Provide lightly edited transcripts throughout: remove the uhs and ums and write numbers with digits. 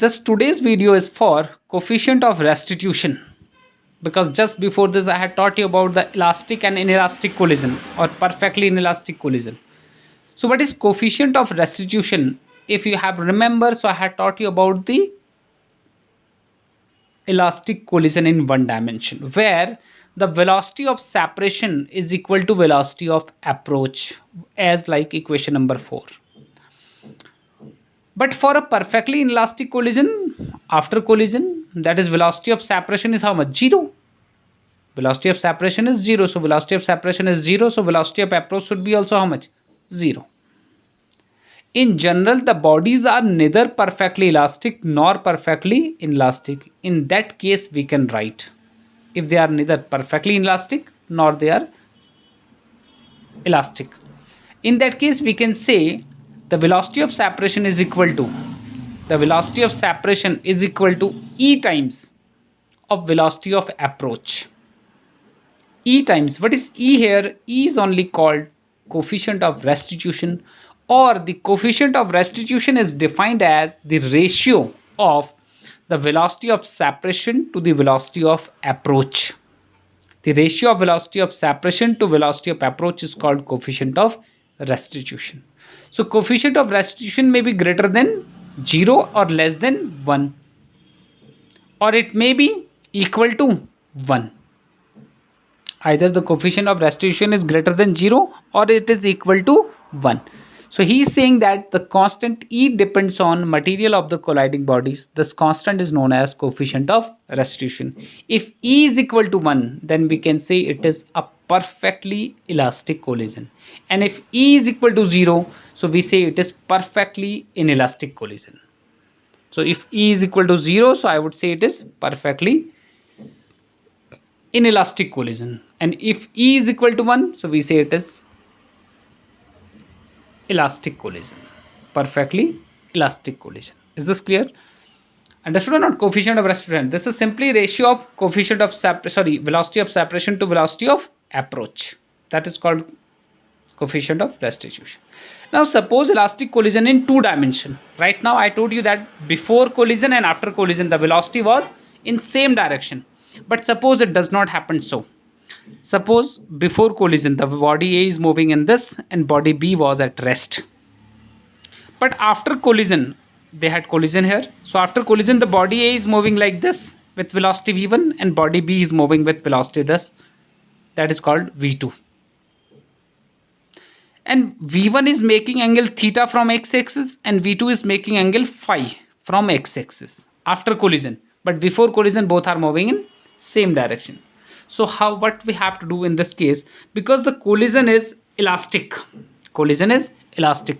This today's video is for coefficient of restitution, because just before this I had taught you about the elastic and inelastic collision or perfectly inelastic collision. So what is coefficient of restitution? If you have remember, so I had taught you about the elastic collision in one dimension, where the velocity of separation is equal to velocity of approach, as like equation number 4. But for a perfectly inelastic collision, after collision, that is velocity of separation is how much? 0. Velocity of separation is 0. So velocity of separation is 0. So velocity of approach should be also how much? 0. In general, the bodies are neither perfectly elastic nor perfectly inelastic. In that case, we can write, if they are neither perfectly inelastic nor they are elastic, in that case we can say the velocity of separation is equal to E times of velocity of approach. E times, what is E here? E is only called coefficient of restitution, or the coefficient of restitution is defined as the ratio of the velocity of separation to the velocity of approach. The ratio of velocity of separation to velocity of approach is called coefficient of restitution. So coefficient of restitution may be greater than 0 or less than 1, or it may be equal to 1. Either the coefficient of restitution is greater than 0 or it is equal to 1. So he is saying that the constant E depends on material of the colliding bodies. This constant is known as coefficient of restitution. If E is equal to 1, then we can say it is a perfectly elastic collision. And if E is equal to 0, so we say it is perfectly inelastic collision. So if E is equal to 0, so I would say it is perfectly inelastic collision. And if E is equal to 1, so we say it is elastic collision, perfectly elastic collision. Is this clear? Understood or not? Coefficient of restitution, this is simply ratio of coefficient of velocity of separation to velocity of approach. That is called coefficient of restitution. Now suppose elastic collision in 2 dimension. Right now I told you that before collision and after collision the velocity was in same direction, but suppose it does not happen. So suppose before collision the body A is moving in this and body B was at rest, but after collision they had collision here. So after collision the body A is moving like this with velocity v1 and body B is moving with velocity this, that is called v2, and v1 is making angle theta from x-axis and v2 is making angle phi from x-axis after collision, but before collision both are moving in same direction. So what we have to do in this case, because the collision is elastic,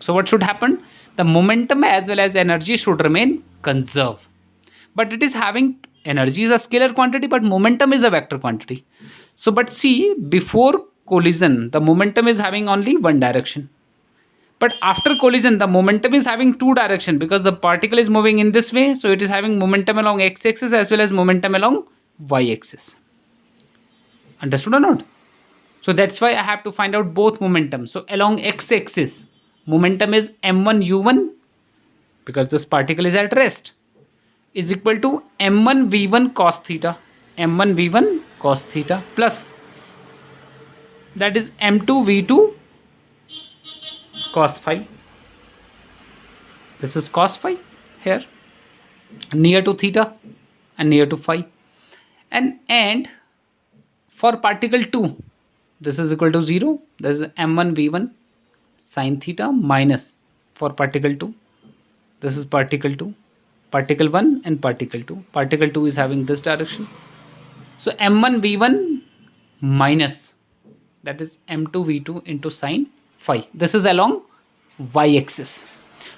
so what should happen? The momentum as well as energy should remain conserved, but it is having energy is a scalar quantity but momentum is a vector quantity. So but see, before collision the momentum is having only one direction, but after collision the momentum is having two direction, because the particle is moving in this way, so it is having momentum along x-axis as well as momentum along y-axis. Understood or not? So that's why I have to find out both momentum. So along x-axis momentum is m1 u1, because this particle is at rest, is equal to m1 v1 cos theta, plus that is m2 v2 cos phi. This is cos phi here, near to theta and near to phi, and for particle 2 this is equal to 0. This is m1 v1 sin theta minus, for particle 2 this is particle 2, particle 1 and particle 2. Particle 2 is having this direction, so m1 v1 minus, that is m2 v2 into sin phi. This is along y-axis,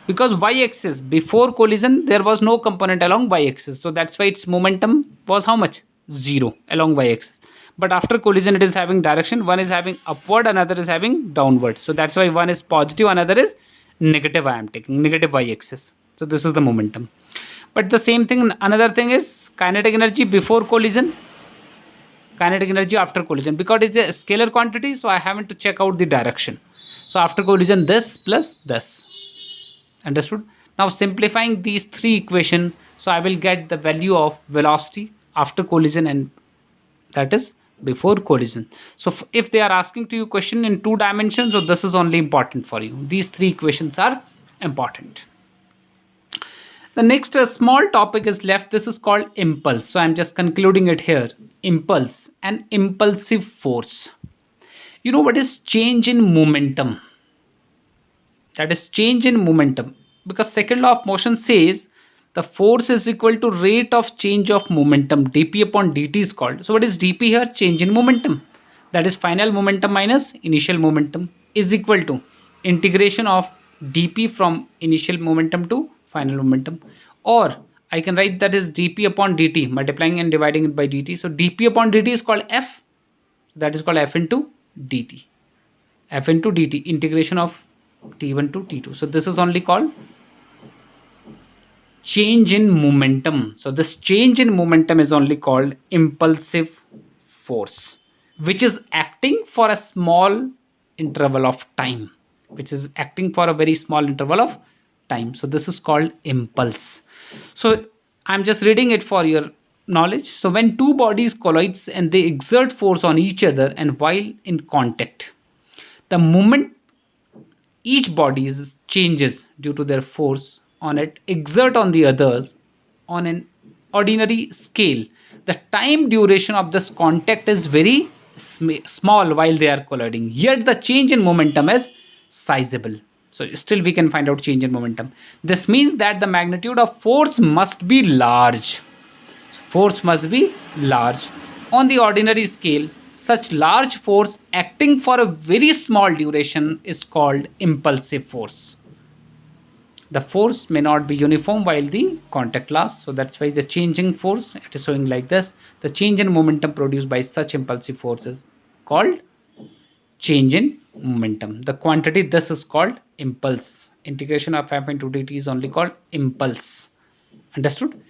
because y-axis before collision there was no component along y-axis, so that's why its momentum was how much? 0 along y-axis. But after collision it is having direction, one is having upward, another is having downward, so that's why one is positive, another is negative. I am taking negative y-axis, so this is the momentum. But the same thing, another thing is kinetic energy before collision, kinetic energy after collision, because it's a scalar quantity, so I haven't to check out the direction. So after collision this plus this. Understood? Now simplifying these three equations, So I will get the value of velocity after collision and that is before collision. So if they are asking to you question in 2 dimensions, so this is only important for you. These 3 equations are important. The next small topic is left. This is called impulse. So I'm just concluding it here. Impulse and impulsive force. You know what is change in momentum? That is change in momentum, because second law of motion says the force is equal to rate of change of momentum. Dp upon dt is called. So what is dp here? Change in momentum. That is final momentum minus initial momentum is equal to integration of dp from initial momentum to final momentum, or I can write that is dp upon dt, multiplying and dividing it by dt. So dp upon dt is called f, that is called f into dt. F into dt, integration of t1 to t2. So this is only called change in momentum. So this change in momentum is only called impulsive force, which is acting for a small interval of time, which is acting for a very small interval of time. So this is called impulse. So I'm just reading it for your knowledge. So when two bodies collide and they exert force on each other, and while in contact, the moment each body changes due to their force on it exert on the others on an ordinary scale, the time duration of this contact is very small while they are colliding, yet the change in momentum is sizable. So still we can find out change in momentum. This means that the magnitude of force must be large. Force must be large. On the ordinary scale, such large force acting for a very small duration is called impulsive force. The force may not be uniform while the contact lasts. So that's why the changing force, it is showing like this. The change in momentum produced by such impulsive force is called change in momentum. The quantity this is called impulse. Integration of f into dt is only called impulse. Understood?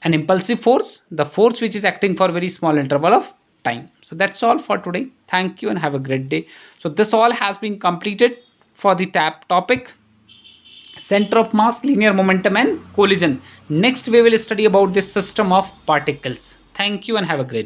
An impulsive force, the force which is acting for very small interval of time. So that's all for today. Thank you and have a great day. So this all has been completed for the topic center of mass, linear momentum and collision. Next we will study about the system of particles. Thank you and have a great day.